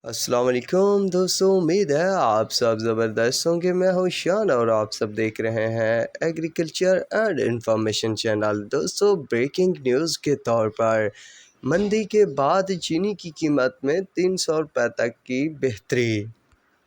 अस्सलाम वालेकुम दोस्तों, उम्मीद है आप सब ज़बरदस्त होंगे। मैं हूँ शान और आप सब देख रहे हैं एग्रीकल्चर एंड इंफॉर्मेशन चैनल। दोस्तों, ब्रेकिंग न्यूज़ के तौर पर मंदी के बाद चीनी की कीमत में 300 रुपये तक की बेहतरी।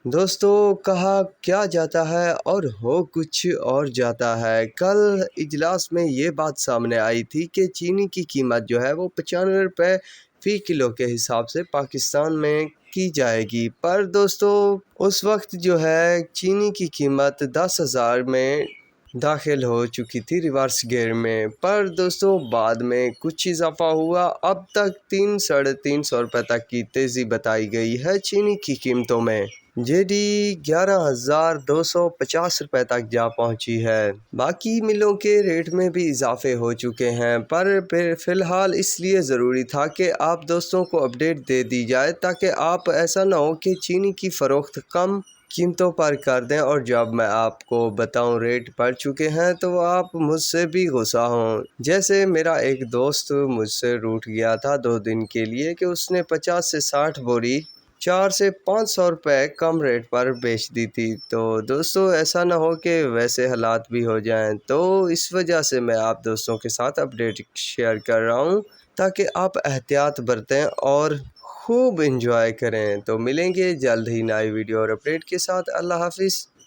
दोस्तों, कहा क्या जाता है और हो कुछ और जाता है। कल इजलास में ये बात सामने आई थी कि चीनी की कीमत जो है वो 95 रुपये फ़ी किलो के हिसाब से पाकिस्तान में की जाएगी। पर दोस्तों, उस वक्त जो है चीनी की कीमत 10,000 में दाखिल हो चुकी थी रिवर्स गियर में। पर दोस्तों, बाद में कुछ इजाफा हुआ। अब तक 300-350 रुपये तक की तेज़ी बताई गई है चीनी की कीमतों में। जेडी 11,250 रुपये तक जा पहुंची है। बाकी मिलों के रेट में भी इजाफे हो चुके हैं, पर फ़िलहाल इसलिए ज़रूरी था कि आप दोस्तों को अपडेट दे दी जाए, ताकि आप ऐसा ना हो कि चीनी की फ़रोख्त कम कीमतों पर कर दें और जब मैं आपको बताऊं रेट बढ़ चुके हैं तो आप मुझसे भी गुस्सा हों। जैसे मेरा एक दोस्त मुझसे रूठ गया था 2 दिन के लिए कि उसने 50 से 60 बोरी 400 से 500 रुपये कम रेट पर बेच दी थी। तो दोस्तों, ऐसा ना हो कि वैसे हालात भी हो जाएं, तो इस वजह से मैं आप दोस्तों के साथ अपडेट शेयर कर रहा हूं, ताकि आप एहतियात बरतें और खूब इंजॉय करें। तो मिलेंगे जल्द ही नई वीडियो और अपडेट के साथ। अल्लाह हाफिज़।